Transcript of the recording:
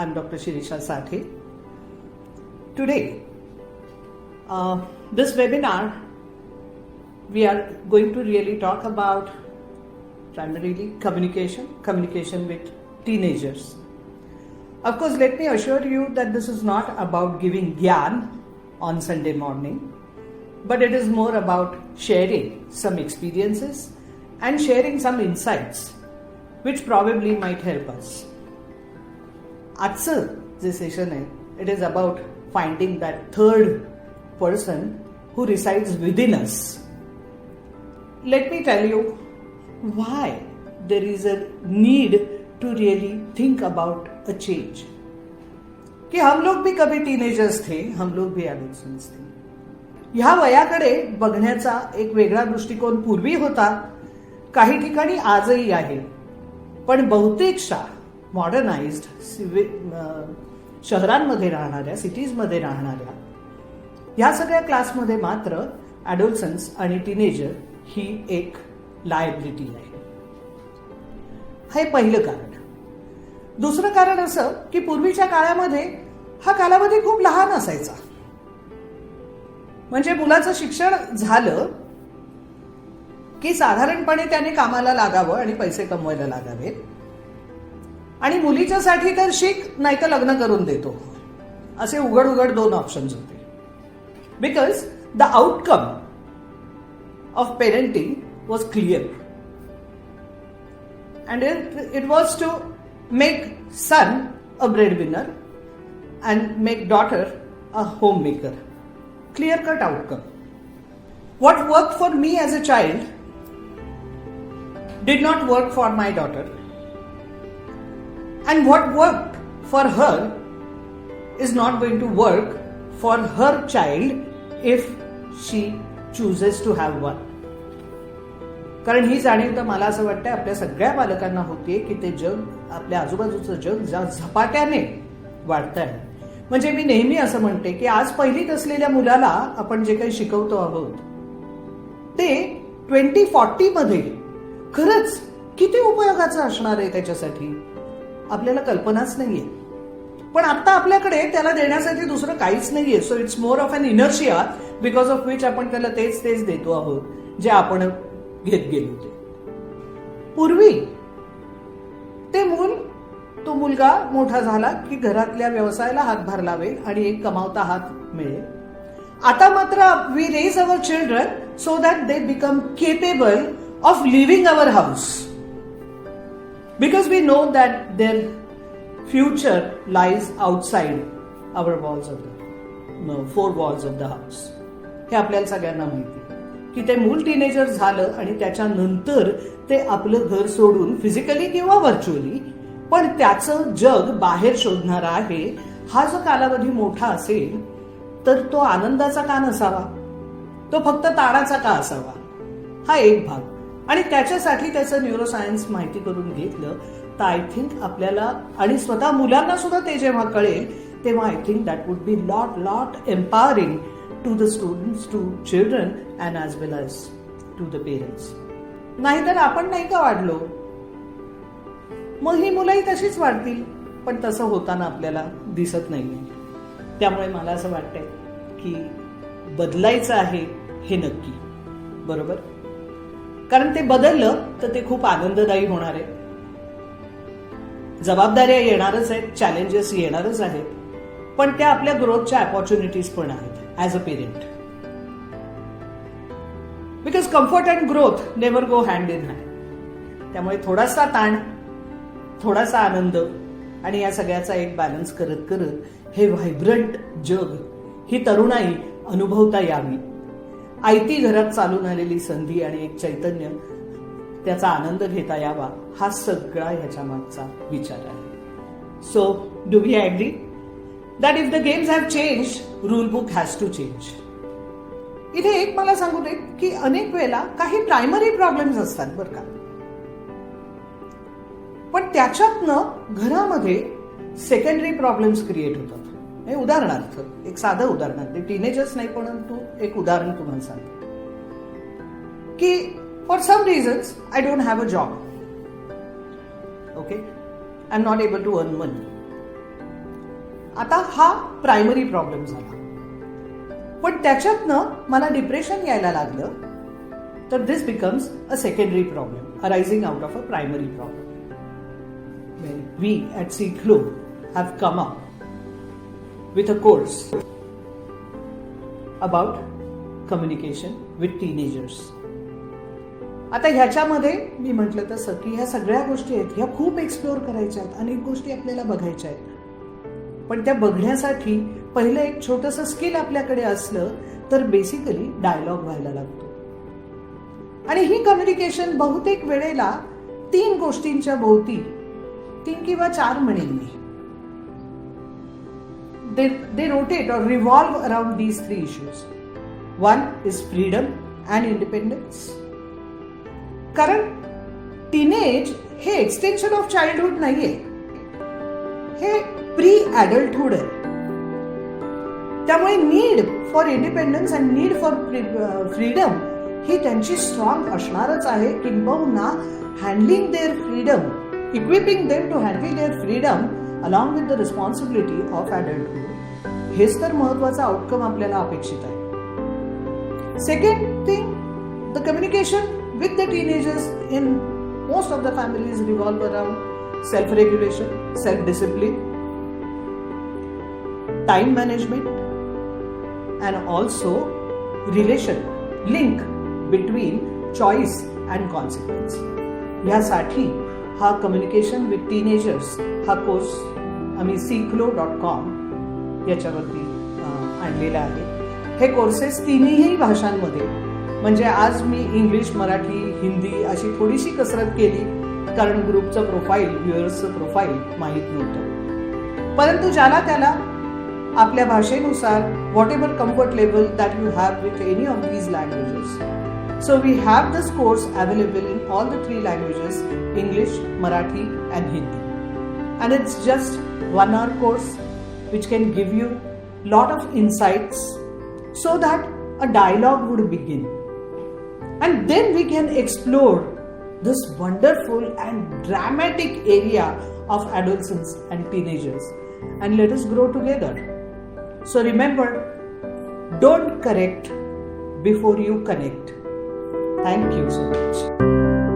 I'm Dr. Shirisha Sathe. Today, this webinar, we are going to really talk about primarily communication with teenagers. Of course, let me assure you that this is not about giving gyan on Sunday morning, but it is more about sharing some experiences and sharing some insights which probably might help us. आजचं जे session आहे, it is about finding that third person who resides within us. Let me tell you why there is a need to really think about a change. कि हम लोग भी कभी teenagers थे, हम लोग भी adolescents थे. ह्या वयाकडे बघण्याचा एक वेगळा दृष्टिकोन पूर्वी होता, काही ठिकाणी आजही आहे. पण बहुतेकशा मॉडर्नाइज्ड शहरांमध्ये राहणाऱ्या, सिटीजमध्ये राहणाऱ्या ह्या सगळ्या क्लासमध्ये मात्र एडोलसन्स आणि टीनेजर ही एक लायबिलिटी आहे. हे पहिलं कारण. दुसरं कारण असं की पूर्वीच्या काळामध्ये हा कालावधी खूप लहान असायचा. म्हणजे मुलाचं शिक्षण झालं की साधारणपणे त्याने कामाला लागावं आणि पैसे कमवायला लागावेत, आणि मुलीच्यासाठी तर शिक नाही तर लग्न करून देतो, असे उघड उघड दोन ऑप्शन्स होते. Because the outcome of parenting was clear and it was to make son a breadwinner and make daughter a homemaker. Clear cut outcome. What worked for me as a child did not work for my daughter. And what worked for her is not going to work for her child if she chooses to have one. कारण ही जाणीव तर मला असं वाटतं आपल्या सगळ्या पालकांना होतीये की ते जग, आपल्या आजूबाजूचं जग ज्या झपाट्याने वाढत आहे. म्हणजे मी नेहमी असं म्हणते की आज पहिलीत असलेल्या मुलाला आपण जे काही शिकवतो आहोत ते 2040 मध्ये खरंच किती उपयोगाचं असणार आहे त्याच्यासाठी आपल्याला कल्पनाच नाहीये. पण आता आपल्याकडे त्याला देण्यासाठी दुसरं काहीच नाहीये. So it's more of an inertia because of which आपण त्याला तेच देतो आहोत जे आपण घेत गेलो होते. पूर्वी ते तो मुलगा मोठा झाला की घरातल्या व्यवसायाला हातभार लावेल आणि एक कमावता हात मिळेल. आता मात्र we raise our children so that they become capable of living our house, because we know that their future lies outside our walls of the four walls of the house. हे आपल्याला सगळ्यांना माहिती की ते मूल टीनेजर झालं आणि त्याच्यानंतर ते आपलं घर सोडून फिजिकली किंवा व्हर्च्युअली पण त्याचं जग बाहेर शोधणार आहे. हा जो कालावधी मोठा असेल तर तो आनंदाचा का नसावा, तो फक्त ताणाचा का असावा, हा एक भाग. आणि त्याच्यासाठी त्याचं न्यूरोसायन्स माहिती करून घेतलं तर आय थिंक आपल्याला आणि स्वतः मुलांना सुद्धा ते जेव्हा कळेल तेव्हा I think that would be lot empowering to the students, to children and as well as to the parents. नाहीतर आपण नाही का वाढलो, मग ही मुलंही तशीच वाढतील. पण तसं होताना आपल्याला दिसत नाहीये. त्यामुळे मला असं वाटतंय की बदलायचं आहे हे नक्की, बरोबर. कारण ते बदललं तर ते खूप आनंददायी होणार आहे. जबाबदाऱ्या येणारच आहेत, चॅलेंजेस येणारच आहेत, पण त्या आपल्या ग्रोथच्या अपॉर्च्युनिटीज पण आहेत as a parent. Because comfort and growth never go hand in hand. त्यामुळे थोडासा ताण, थोडासा आनंद आणि या सगळ्याचा एक बॅलन्स करत करत हे व्हायब्रंट जग, ही तरुणाई अनुभवता यावी. आयती घरात चालून आलेली संधी आणि एक चैतन्य, त्याचा आनंद घेता यावा, हा सगळा ह्याच्या मागचा विचार आहे. So do we agree that if the games have change, rule book has to change. इथे एक मला सांगू दे की अनेक वेळेला काही प्रायमरी प्रॉब्लेम्स असतात बरं का, पण त्याच्यातनं घरामध्ये सेकंडरी प्रॉब्लेम्स क्रिएट होतात. उदाहरणार्थ, एक साधं उदाहरण, टीनेजर्स नाही परंतु एक उदाहरण तुम्हाला सांगतो की for some reasons I don't have a job. Okay, I am not able to earn money. आता हा प्रायमरी प्रॉब्लेम झाला. पण त्याच्यातनं मला डिप्रेशन यायला लागलं, तर this becomes a secondary problem arising out of a primary problem. We at CCLO have come up with a course about communication with teenagers. आता ह्याच्यामध्ये मी म्हटलं तसं की ह्या सगळ्या गोष्टी आहेत, ह्या खूप एक्सप्लोअर करायच्या आहेत, अनेक गोष्टी आपल्याला बघायच्या आहेत. पण त्या बघण्यासाठी पहिलं एक छोटंसं स्किल आपल्याकडे असलं तर बेसिकली डायलॉग व्हायला लागतो. आणि ही कम्युनिकेशन बहुतेक वेळेला 3 गोष्टींच्या भोवती, 3 किंवा 4 म्हणेन मी, they rotate or revolve around these 3 issues. One is freedom and independence. कारण टीनेज हे एक्सटेन्शन ऑफ चाइल्डहुड नाहीये, हे प्री ॲडल्टहुड आहे. त्यामुळे need for independence and need for freedom ही त्यांची स्ट्रॉंग असणारच आहे. किंबहुना handling their freedom, equipping them to handle their freedom along with the responsibility of adulthood, हेच तर महत्वाचा आउटकम आपल्याला अपेक्षित आहे. Second thing, the communication with the teenagers in most of the families revolve around self-regulation, self-discipline, time management, and also link between choice and consequence. यासाठी हा communication with teenagers हा course आम्ही CCLO.com याच्यावरती आणलेला आहे. हे कोर्सेस 3ही भाषांमध्ये, म्हणजे आज मी इंग्लिश, मराठी, हिंदी अशी थोडीशी कसरत केली, कारण ग्रुपचं प्रोफाईल, व्ह्युअर्सचं प्रोफाईल माहीत नव्हतं. परंतु ज्याला त्याला आपल्या भाषेनुसार whatever comfort level that you have with any of these languages. So we have this course available in all the 3 languages, English, Marathi and Hindi. And it's just 1 hour course which can give you lot of insights so that a dialogue would begin. And then we can explore this wonderful and dramatic area of adolescents and teenagers, and let us grow together. So remember, don't correct before you connect. Thank you so much.